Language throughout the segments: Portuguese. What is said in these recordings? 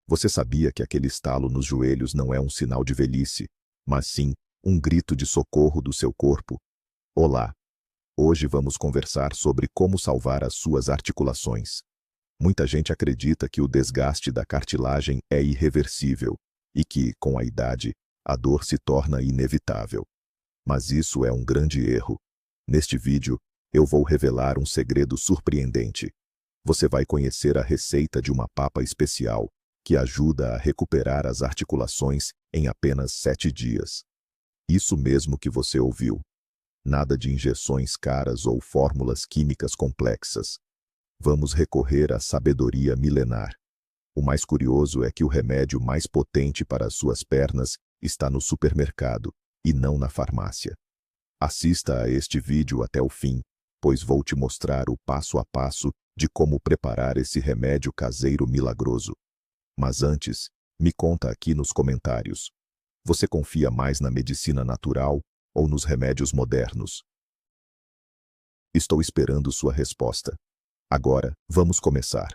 Você sabia que aquele estalo nos joelhos não é um sinal de velhice, mas sim um grito de socorro do seu corpo? Olá! Hoje vamos conversar sobre como salvar as suas articulações. Muita gente acredita que o desgaste da cartilagem é irreversível e que, com a idade, a dor se torna inevitável. Mas isso é um grande erro. Neste vídeo, eu vou revelar um segredo surpreendente. Você vai conhecer a receita de uma papa especial que ajuda a recuperar as articulações em apenas 7 dias. Isso mesmo que você ouviu. Nada de injeções caras ou fórmulas químicas complexas. Vamos recorrer à sabedoria milenar. O mais curioso é que o remédio mais potente para as suas pernas está no supermercado e não na farmácia. Assista a este vídeo até o fim, pois vou te mostrar o passo a passo de como preparar esse remédio caseiro milagroso. Mas antes, me conta aqui nos comentários. Você confia mais na medicina natural ou nos remédios modernos? Estou esperando sua resposta. Agora, vamos começar.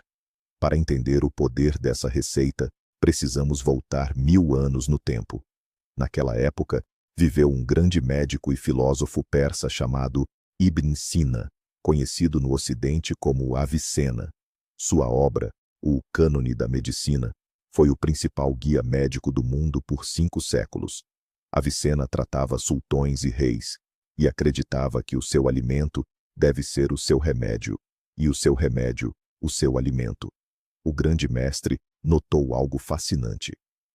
Para entender o poder dessa receita, precisamos voltar 1000 anos no tempo. Naquela época, viveu um grande médico e filósofo persa chamado Ibn Sina, conhecido no Ocidente como Avicena. Sua obra, o Cânone da Medicina, foi o principal guia médico do mundo por 5 séculos. Avicena tratava sultões e reis, e acreditava que o seu alimento deve ser o seu remédio, e o seu remédio, o seu alimento. O grande mestre notou algo fascinante.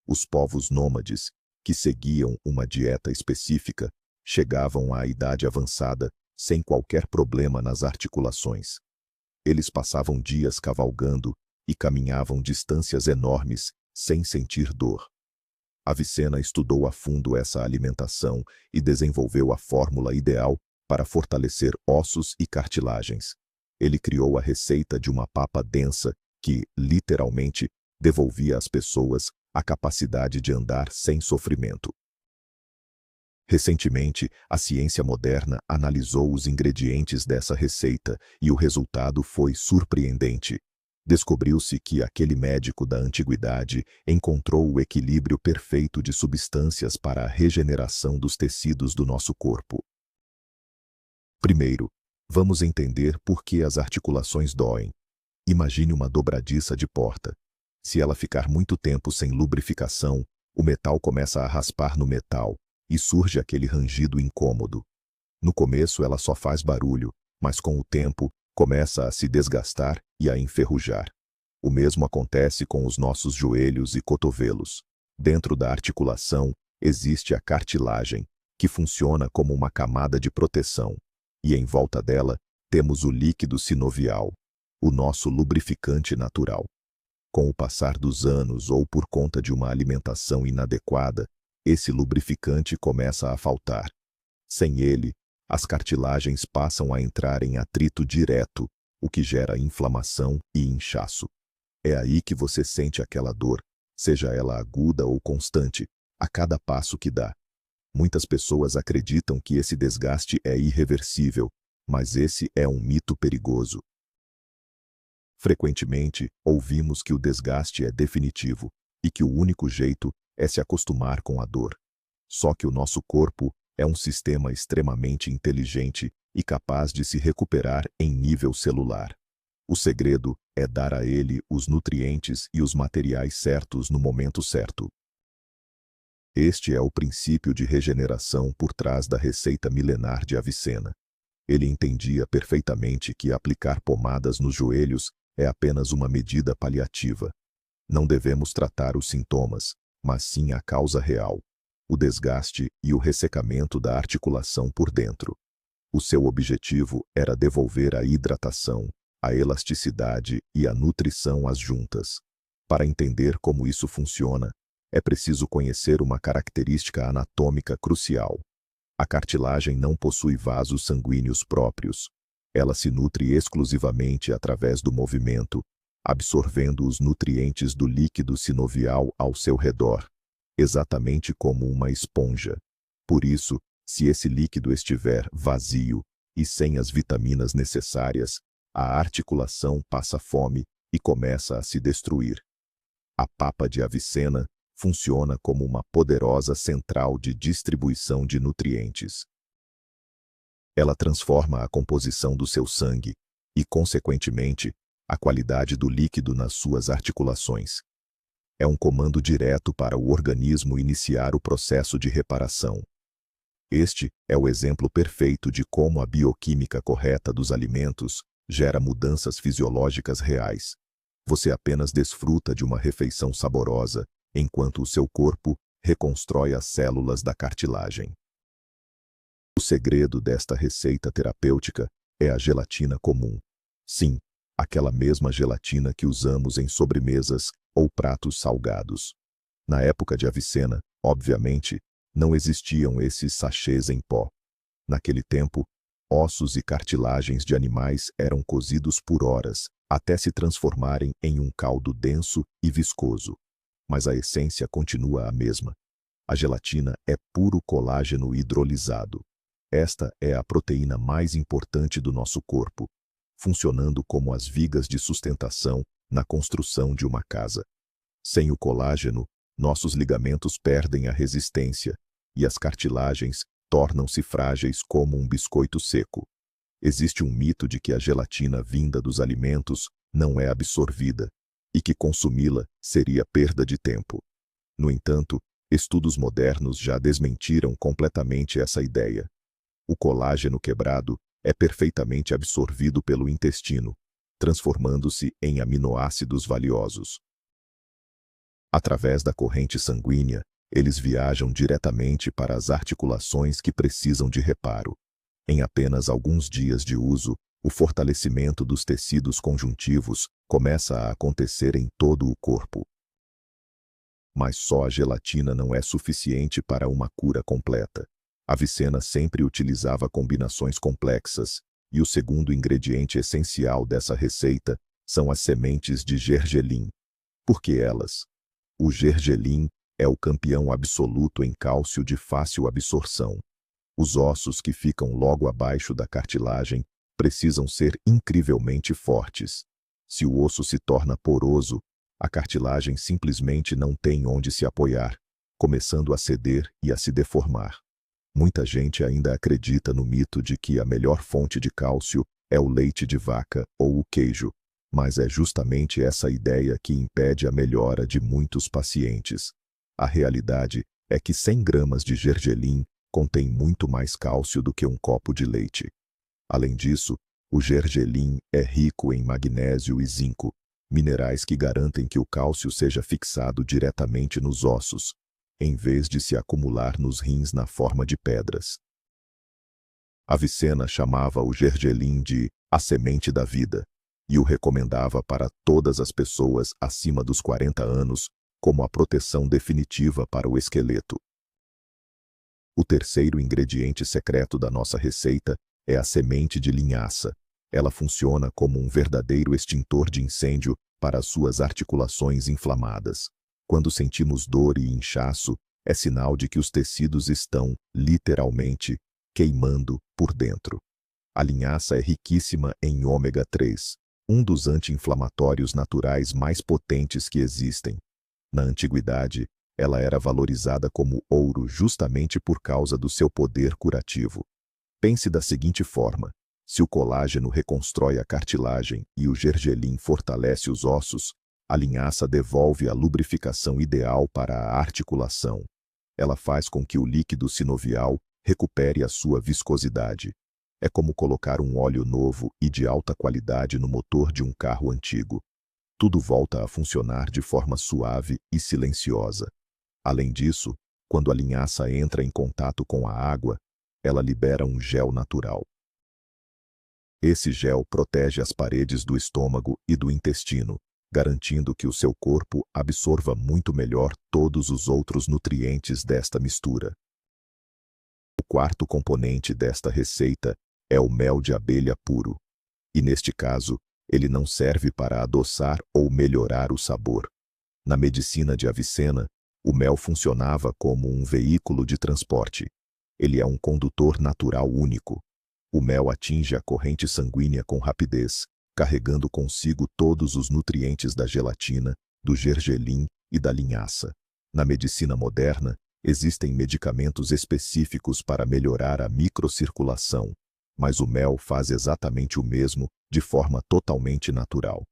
Os povos nômades, que seguiam uma dieta específica, chegavam à idade avançada sem qualquer problema nas articulações. Eles passavam dias cavalgando e caminhavam distâncias enormes sem sentir dor. Avicena estudou a fundo essa alimentação e desenvolveu a fórmula ideal para fortalecer ossos e cartilagens. Ele criou a receita de uma papa densa que, literalmente, devolvia às pessoas a capacidade de andar sem sofrimento. Recentemente, a ciência moderna analisou os ingredientes dessa receita e o resultado foi surpreendente. Descobriu-se que aquele médico da antiguidade encontrou o equilíbrio perfeito de substâncias para a regeneração dos tecidos do nosso corpo. Primeiro, vamos entender por que as articulações doem. Imagine uma dobradiça de porta. Se ela ficar muito tempo sem lubrificação, o metal começa a raspar no metal e surge aquele rangido incômodo. No começo ela só faz barulho, mas com o tempo começa a se desgastar e a enferrujar. O mesmo acontece com os nossos joelhos e cotovelos. Dentro da articulação existe a cartilagem, que funciona como uma camada de proteção, e em volta dela temos o líquido sinovial, o nosso lubrificante natural. Com o passar dos anos ou por conta de uma alimentação inadequada, esse lubrificante começa a faltar. Sem ele, as cartilagens passam a entrar em atrito direto, o que gera inflamação e inchaço. É aí que você sente aquela dor, seja ela aguda ou constante, a cada passo que dá. Muitas pessoas acreditam que esse desgaste é irreversível, mas esse é um mito perigoso. Frequentemente, ouvimos que o desgaste é definitivo e que o único jeito é se acostumar com a dor. Só que o nosso corpo é um sistema extremamente inteligente e capaz de se recuperar em nível celular. O segredo é dar a ele os nutrientes e os materiais certos no momento certo. Este é o princípio de regeneração por trás da receita milenar de Avicena. Ele entendia perfeitamente que aplicar pomadas nos joelhos é apenas uma medida paliativa. Não devemos tratar os sintomas, mas sim a causa real, o desgaste e o ressecamento da articulação por dentro. O seu objetivo era devolver a hidratação, a elasticidade e a nutrição às juntas. Para entender como isso funciona, é preciso conhecer uma característica anatômica crucial. A cartilagem não possui vasos sanguíneos próprios. Ela se nutre exclusivamente através do movimento, absorvendo os nutrientes do líquido sinovial ao seu redor, exatamente como uma esponja. Por isso, se esse líquido estiver vazio e sem as vitaminas necessárias, a articulação passa fome e começa a se destruir. A papa de Avicena funciona como uma poderosa central de distribuição de nutrientes. Ela transforma a composição do seu sangue e, consequentemente, a qualidade do líquido nas suas articulações. É um comando direto para o organismo iniciar o processo de reparação. Este é o exemplo perfeito de como a bioquímica correta dos alimentos gera mudanças fisiológicas reais. Você apenas desfruta de uma refeição saborosa, enquanto o seu corpo reconstrói as células da cartilagem. O segredo desta receita terapêutica é a gelatina comum. Sim, aquela mesma gelatina que usamos em sobremesas ou pratos salgados. Na época de Avicena, obviamente, não existiam esses sachês em pó. Naquele tempo, ossos e cartilagens de animais eram cozidos por horas, até se transformarem em um caldo denso e viscoso. Mas a essência continua a mesma. A gelatina é puro colágeno hidrolisado. Esta é a proteína mais importante do nosso corpo, funcionando como as vigas de sustentação na construção de uma casa. Sem o colágeno, nossos ligamentos perdem a resistência e as cartilagens tornam-se frágeis como um biscoito seco. Existe um mito de que a gelatina vinda dos alimentos não é absorvida e que consumi-la seria perda de tempo. No entanto, estudos modernos já desmentiram completamente essa ideia. O colágeno quebrado é perfeitamente absorvido pelo intestino, transformando-se em aminoácidos valiosos. Através da corrente sanguínea, eles viajam diretamente para as articulações que precisam de reparo. Em apenas alguns dias de uso, o fortalecimento dos tecidos conjuntivos começa a acontecer em todo o corpo. Mas só a gelatina não é suficiente para uma cura completa. Avicena sempre utilizava combinações complexas, e o segundo ingrediente essencial dessa receita são as sementes de gergelim. Por que elas? O gergelim é o campeão absoluto em cálcio de fácil absorção. Os ossos que ficam logo abaixo da cartilagem precisam ser incrivelmente fortes. Se o osso se torna poroso, a cartilagem simplesmente não tem onde se apoiar, começando a ceder e a se deformar. Muita gente ainda acredita no mito de que a melhor fonte de cálcio é o leite de vaca ou o queijo, mas é justamente essa ideia que impede a melhora de muitos pacientes. A realidade é que 100 gramas de gergelim contém muito mais cálcio do que um copo de leite. Além disso, o gergelim é rico em magnésio e zinco, minerais que garantem que o cálcio seja fixado diretamente nos ossos, em vez de se acumular nos rins na forma de pedras. Avicena chamava o gergelim de a semente da vida e o recomendava para todas as pessoas acima dos 40 anos como a proteção definitiva para o esqueleto. O terceiro ingrediente secreto da nossa receita é a semente de linhaça. Ela funciona como um verdadeiro extintor de incêndio para as suas articulações inflamadas. Quando sentimos dor e inchaço, é sinal de que os tecidos estão, literalmente, queimando por dentro. A linhaça é riquíssima em ômega 3, um dos anti-inflamatórios naturais mais potentes que existem. Na antiguidade, ela era valorizada como ouro justamente por causa do seu poder curativo. Pense da seguinte forma: se o colágeno reconstrói a cartilagem e o gergelim fortalece os ossos, a linhaça devolve a lubrificação ideal para a articulação. Ela faz com que o líquido sinovial recupere a sua viscosidade. É como colocar um óleo novo e de alta qualidade no motor de um carro antigo. Tudo volta a funcionar de forma suave e silenciosa. Além disso, quando a linhaça entra em contato com a água, ela libera um gel natural. Esse gel protege as paredes do estômago e do intestino, garantindo que o seu corpo absorva muito melhor todos os outros nutrientes desta mistura. O quarto componente desta receita é o mel de abelha puro. E neste caso, ele não serve para adoçar ou melhorar o sabor. Na medicina de Avicena, o mel funcionava como um veículo de transporte. Ele é um condutor natural único. O mel atinge a corrente sanguínea com rapidez, carregando consigo todos os nutrientes da gelatina, do gergelim e da linhaça. Na medicina moderna, existem medicamentos específicos para melhorar a microcirculação, mas o mel faz exatamente o mesmo de forma totalmente natural.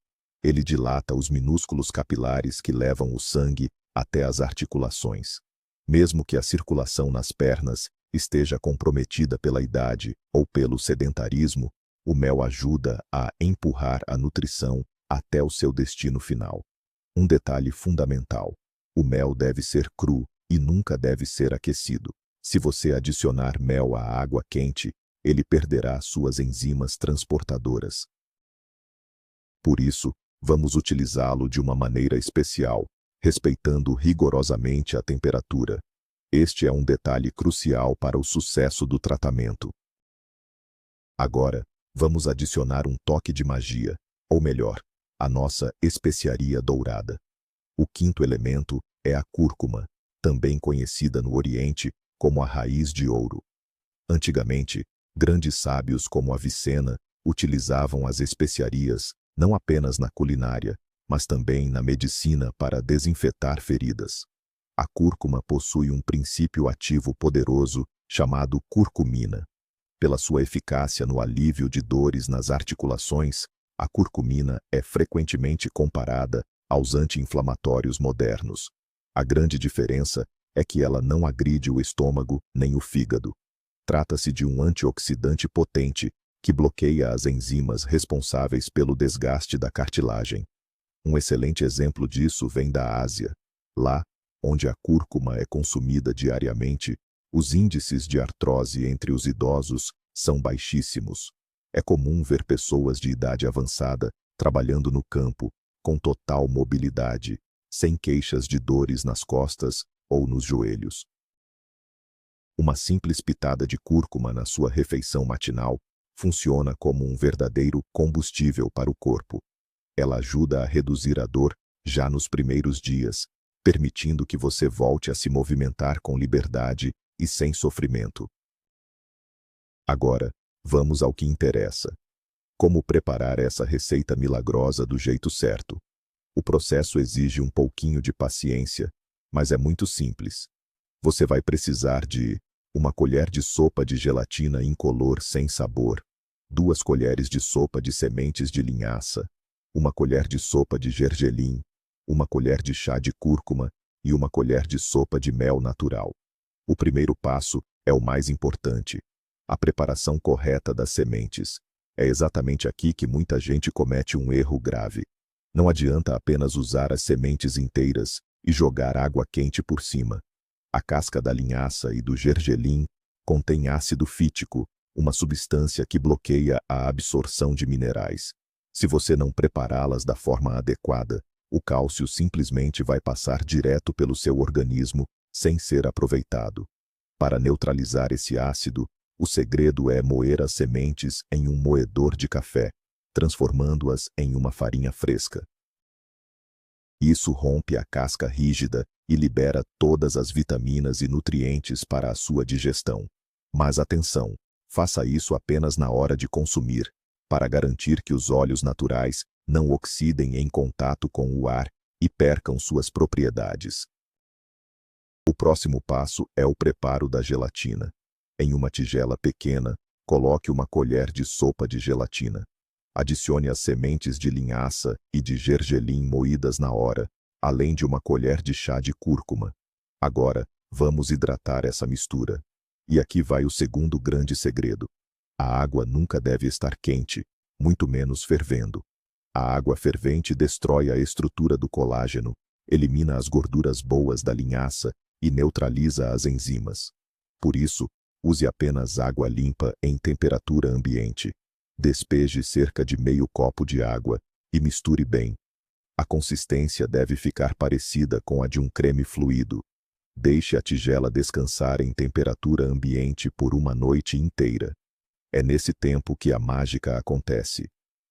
Ele dilata os minúsculos capilares que levam o sangue até as articulações. Mesmo que a circulação nas pernas esteja comprometida pela idade ou pelo sedentarismo, o mel ajuda a empurrar a nutrição até o seu destino final. Um detalhe fundamental: o mel deve ser cru e nunca deve ser aquecido. Se você adicionar mel à água quente, ele perderá suas enzimas transportadoras. Por isso, vamos utilizá-lo de uma maneira especial, respeitando rigorosamente a temperatura. Este é um detalhe crucial para o sucesso do tratamento. Agora, vamos adicionar um toque de magia, ou melhor, a nossa especiaria dourada. O quinto elemento é a cúrcuma, também conhecida no Oriente como a raiz de ouro. Antigamente, grandes sábios como Avicena utilizavam as especiarias não apenas na culinária, mas também na medicina para desinfetar feridas. A cúrcuma possui um princípio ativo poderoso chamado curcumina. Pela sua eficácia no alívio de dores nas articulações, a curcumina é frequentemente comparada aos anti-inflamatórios modernos. A grande diferença é que ela não agride o estômago nem o fígado. Trata-se de um antioxidante potente que bloqueia as enzimas responsáveis pelo desgaste da cartilagem. Um excelente exemplo disso vem da Ásia. Lá, onde a cúrcuma é consumida diariamente, os índices de artrose entre os idosos são baixíssimos. É comum ver pessoas de idade avançada trabalhando no campo, com total mobilidade, sem queixas de dores nas costas ou nos joelhos. Uma simples pitada de cúrcuma na sua refeição matinal funciona como um verdadeiro combustível para o corpo. Ela ajuda a reduzir a dor já nos primeiros dias, permitindo que você volte a se movimentar com liberdade e sem sofrimento. Agora, vamos ao que interessa. Como preparar essa receita milagrosa do jeito certo? O processo exige um pouquinho de paciência, mas é muito simples. Você vai precisar de 1 colher de sopa de gelatina incolor sem sabor, 2 colheres de sopa de sementes de linhaça, 1 colher de sopa de gergelim, 1 colher de chá de cúrcuma e 1 colher de sopa de mel natural. O primeiro passo é o mais importante: a preparação correta das sementes. É exatamente aqui que muita gente comete um erro grave. Não adianta apenas usar as sementes inteiras e jogar água quente por cima. A casca da linhaça e do gergelim contém ácido fítico, uma substância que bloqueia a absorção de minerais. Se você não prepará-las da forma adequada, o cálcio simplesmente vai passar direto pelo seu organismo sem ser aproveitado. Para neutralizar esse ácido, o segredo é moer as sementes em um moedor de café, transformando-as em uma farinha fresca. Isso rompe a casca rígida e libera todas as vitaminas e nutrientes para a sua digestão. Mas atenção, faça isso apenas na hora de consumir, para garantir que os óleos naturais não oxidem em contato com o ar e percam suas propriedades. O próximo passo é o preparo da gelatina. Em uma tigela pequena, coloque 1 colher de sopa de gelatina. Adicione as sementes de linhaça e de gergelim moídas na hora, além de 1 colher de chá de cúrcuma. Agora, vamos hidratar essa mistura. E aqui vai o segundo grande segredo. A água nunca deve estar quente, muito menos fervendo. A água fervente destrói a estrutura do colágeno, elimina as gorduras boas da linhaça e neutraliza as enzimas. Por isso, use apenas água limpa em temperatura ambiente. Despeje cerca de meio copo de água e misture bem. A consistência deve ficar parecida com a de um creme fluido. Deixe a tigela descansar em temperatura ambiente por 1 noite inteira. É nesse tempo que a mágica acontece.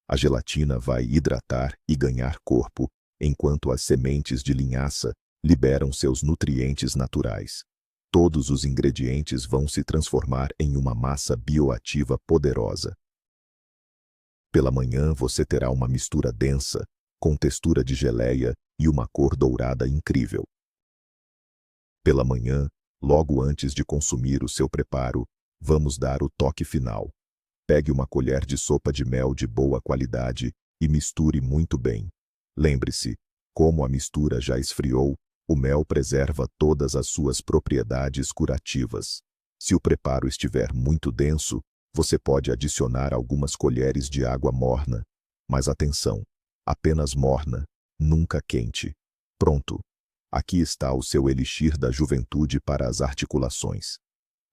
A gelatina vai hidratar e ganhar corpo, enquanto as sementes de linhaça liberam seus nutrientes naturais. Todos os ingredientes vão se transformar em uma massa bioativa poderosa. Pela manhã você terá uma mistura densa, com textura de geleia e uma cor dourada incrível. Pela manhã, logo antes de consumir o seu preparo, vamos dar o toque final. Pegue uma colher de sopa de mel de boa qualidade e misture muito bem. Lembre-se, como a mistura já esfriou, o mel preserva todas as suas propriedades curativas. Se o preparo estiver muito denso, você pode adicionar algumas colheres de água morna. Mas atenção, apenas morna, nunca quente. Pronto! Aqui está o seu elixir da juventude para as articulações.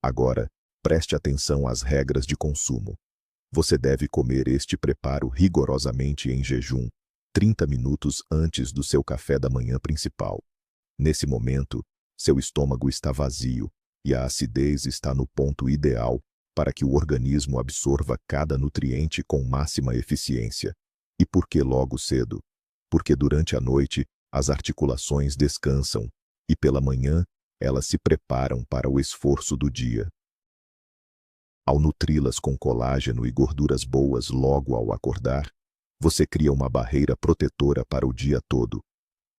Agora, preste atenção às regras de consumo. Você deve comer este preparo rigorosamente em jejum, 30 minutos antes do seu café da manhã principal. Nesse momento, seu estômago está vazio e a acidez está no ponto ideal para que o organismo absorva cada nutriente com máxima eficiência. E por que logo cedo? Porque durante a noite, as articulações descansam e pela manhã, elas se preparam para o esforço do dia. Ao nutri-las com colágeno e gorduras boas logo ao acordar, você cria uma barreira protetora para o dia todo.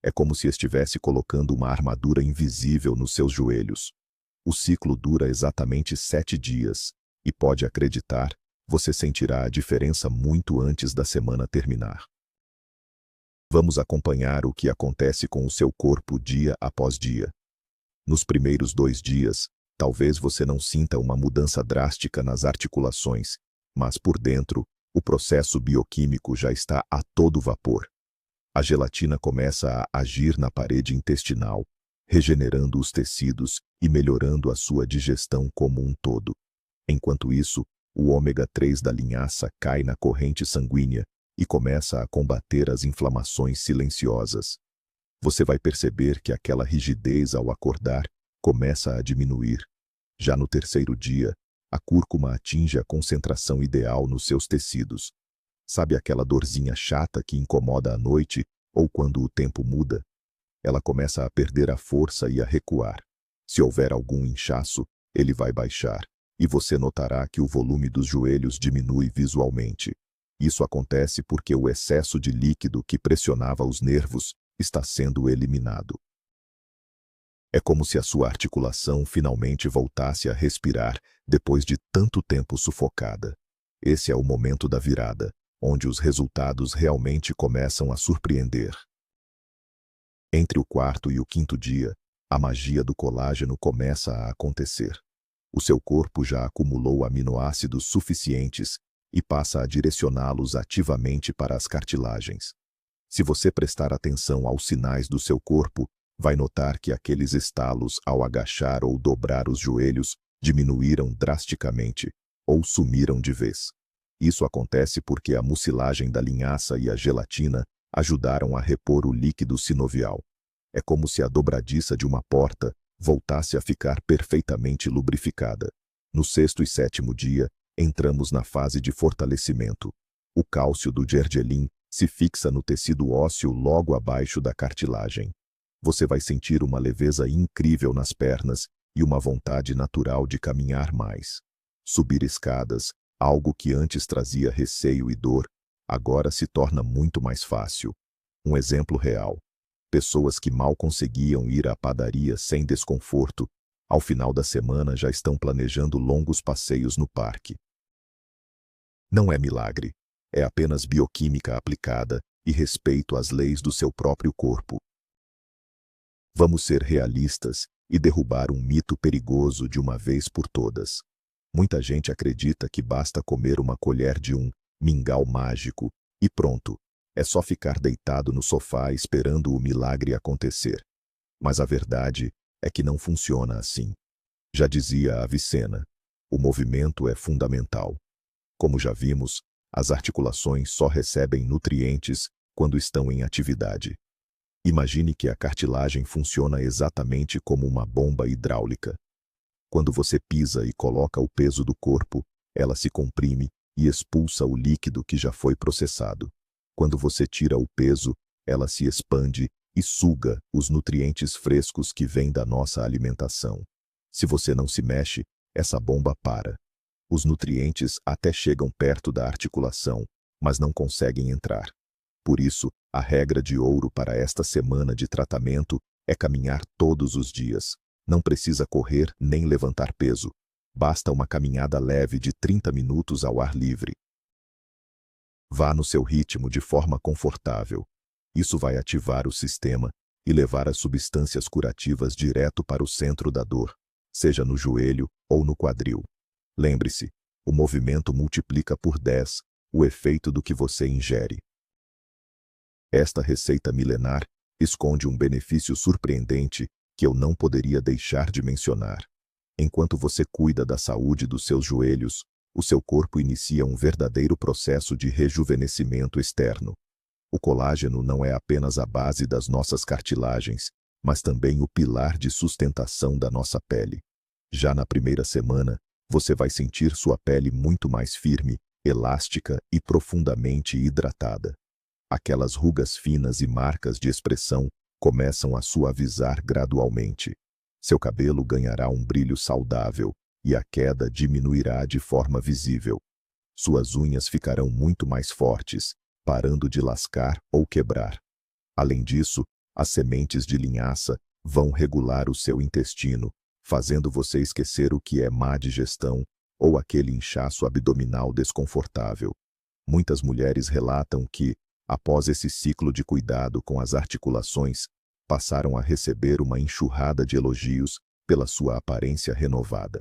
É como se estivesse colocando uma armadura invisível nos seus joelhos. O ciclo dura exatamente 7 dias, e pode acreditar, você sentirá a diferença muito antes da semana terminar. Vamos acompanhar o que acontece com o seu corpo dia após dia. Nos primeiros 2 dias, talvez você não sinta uma mudança drástica nas articulações, mas por dentro, o processo bioquímico já está a todo vapor. A gelatina começa a agir na parede intestinal, regenerando os tecidos e melhorando a sua digestão como um todo. Enquanto isso, o ômega 3 da linhaça cai na corrente sanguínea e começa a combater as inflamações silenciosas. Você vai perceber que aquela rigidez ao acordar começa a diminuir. Já no terceiro dia, a cúrcuma atinge a concentração ideal nos seus tecidos. Sabe aquela dorzinha chata que incomoda à noite ou quando o tempo muda? Ela começa a perder a força e a recuar. Se houver algum inchaço, ele vai baixar, e você notará que o volume dos joelhos diminui visualmente. Isso acontece porque o excesso de líquido que pressionava os nervos está sendo eliminado. É como se a sua articulação finalmente voltasse a respirar depois de tanto tempo sufocada. Esse é o momento da virada, onde os resultados realmente começam a surpreender. Entre o quarto e o quinto dia, a magia do colágeno começa a acontecer. O seu corpo já acumulou aminoácidos suficientes e passa a direcioná-los ativamente para as cartilagens. Se você prestar atenção aos sinais do seu corpo, vai notar que aqueles estalos ao agachar ou dobrar os joelhos diminuíram drasticamente ou sumiram de vez. Isso acontece porque a mucilagem da linhaça e a gelatina ajudaram a repor o líquido sinovial. É como se a dobradiça de uma porta voltasse a ficar perfeitamente lubrificada. No sexto e sétimo dia, entramos na fase de fortalecimento. O cálcio do gergelim se fixa no tecido ósseo logo abaixo da cartilagem. Você vai sentir uma leveza incrível nas pernas e uma vontade natural de caminhar mais. Subir escadas, algo que antes trazia receio e dor, agora se torna muito mais fácil. Um exemplo real. Pessoas que mal conseguiam ir à padaria sem desconforto, ao final da semana já estão planejando longos passeios no parque. Não é milagre, é apenas bioquímica aplicada e respeito às leis do seu próprio corpo. Vamos ser realistas e derrubar um mito perigoso de uma vez por todas. Muita gente acredita que basta comer uma colher de um mingau mágico e pronto, é só ficar deitado no sofá esperando o milagre acontecer. Mas a verdade é que não funciona assim. Já dizia Avicena, o movimento é fundamental. Como já vimos, as articulações só recebem nutrientes quando estão em atividade. Imagine que a cartilagem funciona exatamente como uma bomba hidráulica. Quando você pisa e coloca o peso do corpo, ela se comprime e expulsa o líquido que já foi processado. Quando você tira o peso, ela se expande e suga os nutrientes frescos que vêm da nossa alimentação. Se você não se mexe, essa bomba para. Os nutrientes até chegam perto da articulação, mas não conseguem entrar. Por isso, a regra de ouro para esta semana de tratamento é caminhar todos os dias. Não precisa correr nem levantar peso. Basta uma caminhada leve de 30 minutos ao ar livre. Vá no seu ritmo de forma confortável. Isso vai ativar o sistema e levar as substâncias curativas direto para o centro da dor, seja no joelho ou no quadril. Lembre-se, o movimento multiplica por 10 o efeito do que você ingere. Esta receita milenar esconde um benefício surpreendente que eu não poderia deixar de mencionar. Enquanto você cuida da saúde dos seus joelhos, o seu corpo inicia um verdadeiro processo de rejuvenescimento externo. O colágeno não é apenas a base das nossas cartilagens, mas também o pilar de sustentação da nossa pele. Já na primeira semana, você vai sentir sua pele muito mais firme, elástica e profundamente hidratada. Aquelas rugas finas e marcas de expressão começam a suavizar gradualmente. Seu cabelo ganhará um brilho saudável e a queda diminuirá de forma visível. Suas unhas ficarão muito mais fortes, parando de lascar ou quebrar. Além disso, as sementes de linhaça vão regular o seu intestino, fazendo você esquecer o que é má digestão ou aquele inchaço abdominal desconfortável. Muitas mulheres relatam que, após esse ciclo de cuidado com as articulações, passaram a receber uma enxurrada de elogios pela sua aparência renovada.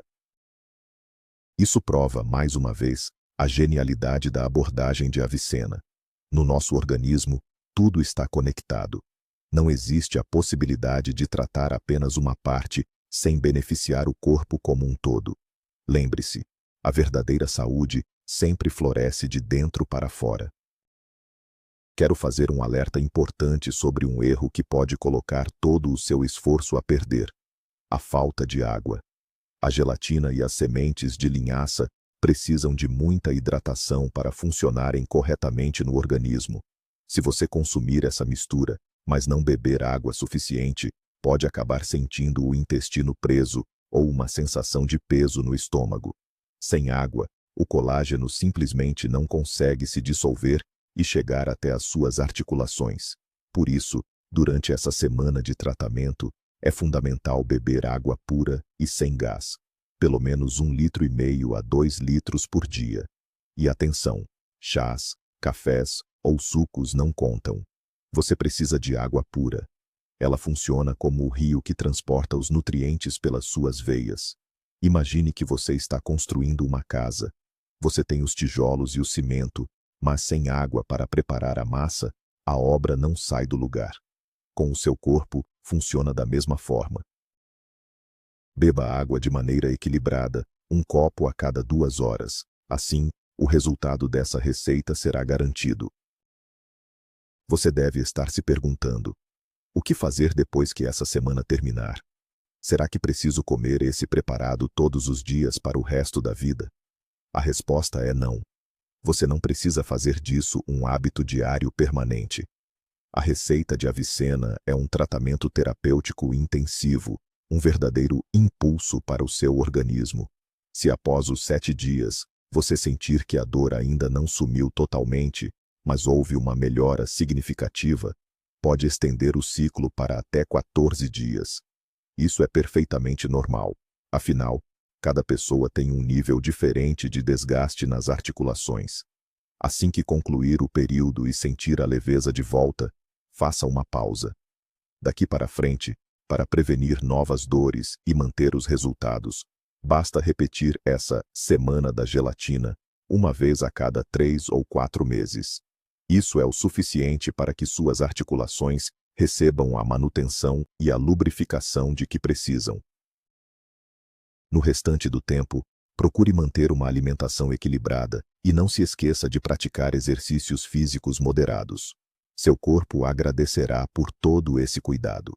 Isso prova, mais uma vez, a genialidade da abordagem de Avicena. No nosso organismo, tudo está conectado. Não existe a possibilidade de tratar apenas uma parte sem beneficiar o corpo como um todo. Lembre-se, a verdadeira saúde sempre floresce de dentro para fora. Quero fazer um alerta importante sobre um erro que pode colocar todo o seu esforço a perder: a falta de água. A gelatina e as sementes de linhaça precisam de muita hidratação para funcionarem corretamente no organismo. Se você consumir essa mistura, mas não beber água suficiente, pode acabar sentindo o intestino preso ou uma sensação de peso no estômago. Sem água, o colágeno simplesmente não consegue se dissolver e chegar até as suas articulações. Por isso, durante essa semana de tratamento, é fundamental beber água pura e sem gás, pelo menos 1,5 litro a 2 litros por dia. E atenção, chás, cafés ou sucos não contam. Você precisa de água pura. Ela funciona como o rio que transporta os nutrientes pelas suas veias. Imagine que você está construindo uma casa. Você tem os tijolos e o cimento, mas sem água para preparar a massa, a obra não sai do lugar. Com o seu corpo, funciona da mesma forma. Beba água de maneira equilibrada, 1 copo a cada 2 horas. Assim, o resultado dessa receita será garantido. Você deve estar se perguntando: o que fazer depois que essa semana terminar? Será que preciso comer esse preparado todos os dias para o resto da vida? A resposta é não. Você não precisa fazer disso um hábito diário permanente. A receita de Avicena é um tratamento terapêutico intensivo, um verdadeiro impulso para o seu organismo. Se após os 7 dias, você sentir que a dor ainda não sumiu totalmente, mas houve uma melhora significativa, pode estender o ciclo para até 14 dias. Isso é perfeitamente normal. Afinal, cada pessoa tem um nível diferente de desgaste nas articulações. Assim que concluir o período e sentir a leveza de volta, faça uma pausa. Daqui para frente, para prevenir novas dores e manter os resultados, basta repetir essa semana da gelatina uma vez a cada 3 ou 4 meses. Isso é o suficiente para que suas articulações recebam a manutenção e a lubrificação de que precisam. No restante do tempo, procure manter uma alimentação equilibrada e não se esqueça de praticar exercícios físicos moderados. Seu corpo agradecerá por todo esse cuidado.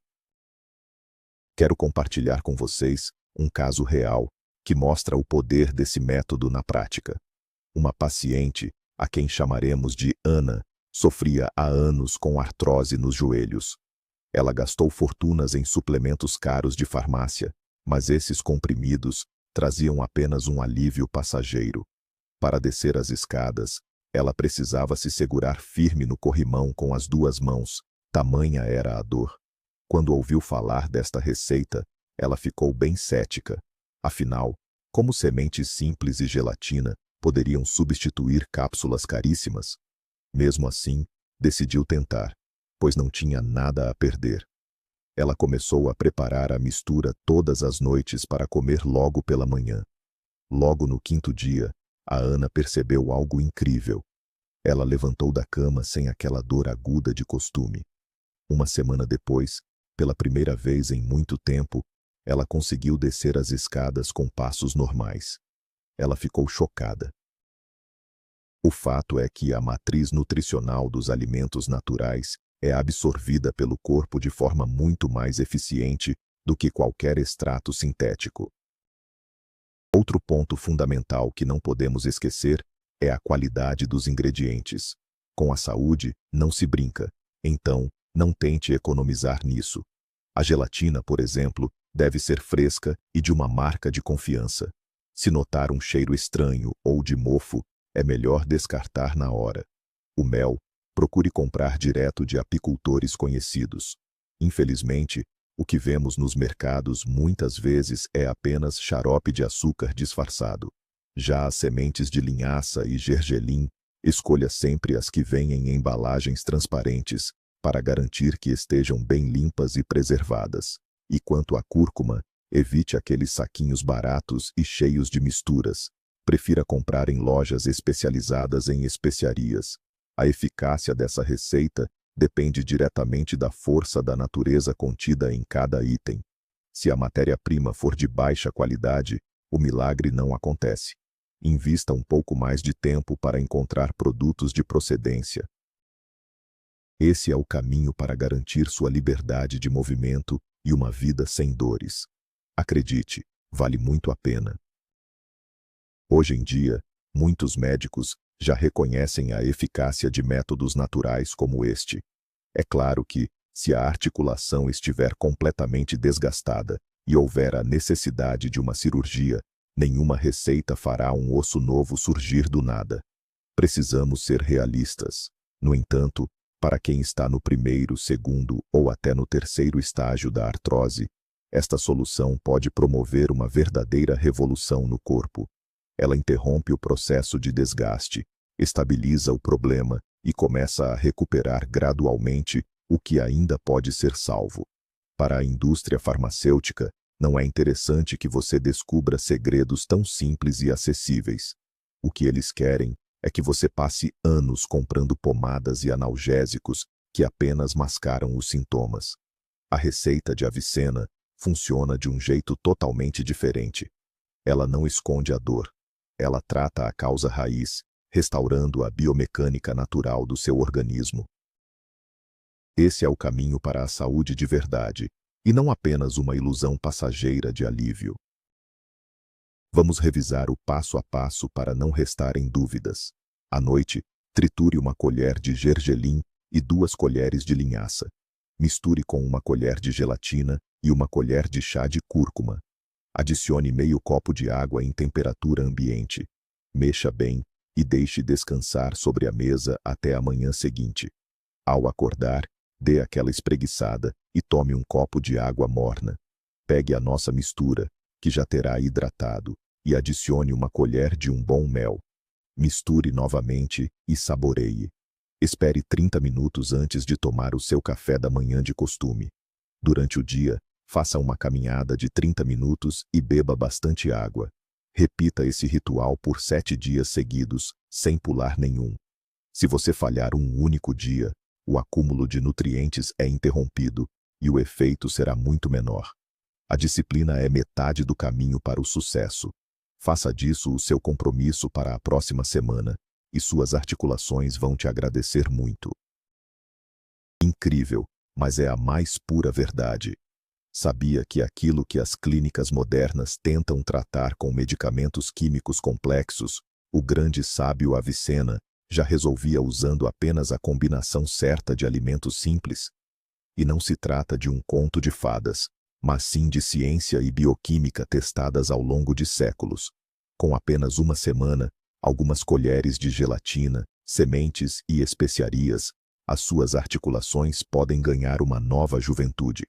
Quero compartilhar com vocês um caso real que mostra o poder desse método na prática. Uma paciente, a quem chamaremos de Ana, sofria há anos com artrose nos joelhos. Ela gastou fortunas em suplementos caros de farmácia, mas esses comprimidos traziam apenas um alívio passageiro. Para descer as escadas, Ela precisava se segurar firme no corrimão com as duas mãos, tamanha era a dor. Quando ouviu falar desta receita, ela ficou bem cética. Afinal, como sementes simples e gelatina poderiam substituir cápsulas caríssimas? Mesmo assim, decidiu tentar, pois não tinha nada a perder. Ela começou a preparar a mistura todas as noites para comer logo pela manhã. Logo no quinto dia, a Ana percebeu algo incrível. Ela levantou da cama sem aquela dor aguda de costume. Uma semana depois, pela primeira vez em muito tempo, ela conseguiu descer as escadas com passos normais. Ela ficou chocada. O fato é que a matriz nutricional dos alimentos naturais é absorvida pelo corpo de forma muito mais eficiente do que qualquer extrato sintético. Outro ponto fundamental que não podemos esquecer é a qualidade dos ingredientes. Com a saúde, não se brinca, então, não tente economizar nisso. A gelatina, por exemplo, deve ser fresca e de uma marca de confiança. Se notar um cheiro estranho ou de mofo, é melhor descartar na hora. O mel, procure comprar direto de apicultores conhecidos. Infelizmente, o que vemos nos mercados muitas vezes é apenas xarope de açúcar disfarçado. Já as sementes de linhaça e gergelim, escolha sempre as que vêm em embalagens transparentes, para garantir que estejam bem limpas e preservadas. E quanto à cúrcuma, evite aqueles saquinhos baratos e cheios de misturas. Prefira comprar em lojas especializadas em especiarias. A eficácia dessa receita depende diretamente da força da natureza contida em cada item. Se a matéria-prima for de baixa qualidade, o milagre não acontece. Invista um pouco mais de tempo para encontrar produtos de procedência. Esse é o caminho para garantir sua liberdade de movimento e uma vida sem dores. Acredite, vale muito a pena. Hoje em dia, muitos médicos já reconhecem a eficácia de métodos naturais como este. É claro que, se a articulação estiver completamente desgastada e houver a necessidade de uma cirurgia, nenhuma receita fará um osso novo surgir do nada. Precisamos ser realistas. No entanto, para quem está no primeiro, segundo ou até no terceiro estágio da artrose, esta solução pode promover uma verdadeira revolução no corpo. Ela interrompe o processo de desgaste, estabiliza o problema e começa a recuperar gradualmente o que ainda pode ser salvo. Para a indústria farmacêutica, não é interessante que você descubra segredos tão simples e acessíveis. O que eles querem é que você passe anos comprando pomadas e analgésicos que apenas mascaram os sintomas. A receita de Avicena funciona de um jeito totalmente diferente. Ela não esconde a dor. Ela trata a causa raiz, restaurando a biomecânica natural do seu organismo. Esse é o caminho para a saúde de verdade, e não apenas uma ilusão passageira de alívio. Vamos revisar o passo a passo para não restarem dúvidas. À noite, triture uma colher de gergelim e 2 colheres de linhaça. Misture com uma colher de gelatina e uma colher de chá de cúrcuma. Adicione meio copo de água em temperatura ambiente. Mexa bem e deixe descansar sobre a mesa até a manhã seguinte. Ao acordar, dê aquela espreguiçada e tome um copo de água morna. Pegue a nossa mistura, que já terá hidratado, e adicione uma colher de um bom mel. Misture novamente e saboreie. Espere 30 minutos antes de tomar o seu café da manhã de costume. Durante o dia, faça uma caminhada de 30 minutos e beba bastante água. Repita esse ritual por 7 dias seguidos, sem pular nenhum. Se você falhar um único dia, o acúmulo de nutrientes é interrompido e o efeito será muito menor. A disciplina é metade do caminho para o sucesso. Faça disso o seu compromisso para a próxima semana e suas articulações vão te agradecer muito. Incrível, mas é a mais pura verdade. Sabia que aquilo que as clínicas modernas tentam tratar com medicamentos químicos complexos, o grande sábio Avicena já resolvia usando apenas a combinação certa de alimentos simples? E não se trata de um conto de fadas, mas sim de ciência e bioquímica testadas ao longo de séculos. Com apenas uma semana, algumas colheres de gelatina sementes e especiarias, as suas articulações podem ganhar uma nova juventude.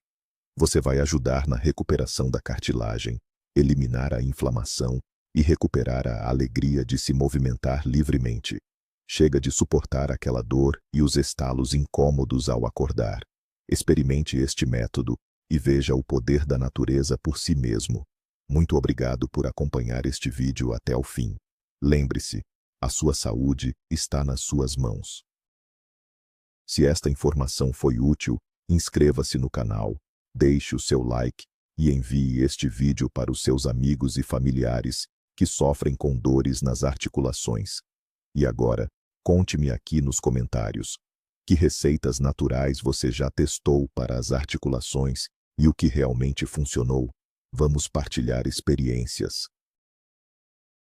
Você vai ajudar na recuperação da cartilagem, eliminar a inflamação e recuperar a alegria de se movimentar livremente. Chega de suportar aquela dor e os estalos incômodos ao acordar. Experimente este método e veja o poder da natureza por si mesmo. Muito obrigado por acompanhar este vídeo até o fim. Lembre-se, a sua saúde está nas suas mãos. Se esta informação foi útil, inscreva-se no canal, deixe o seu like e envie este vídeo para os seus amigos e familiares que sofrem com dores nas articulações. E agora, conte-me aqui nos comentários que receitas naturais você já testou para as articulações e o que realmente funcionou. Vamos partilhar experiências.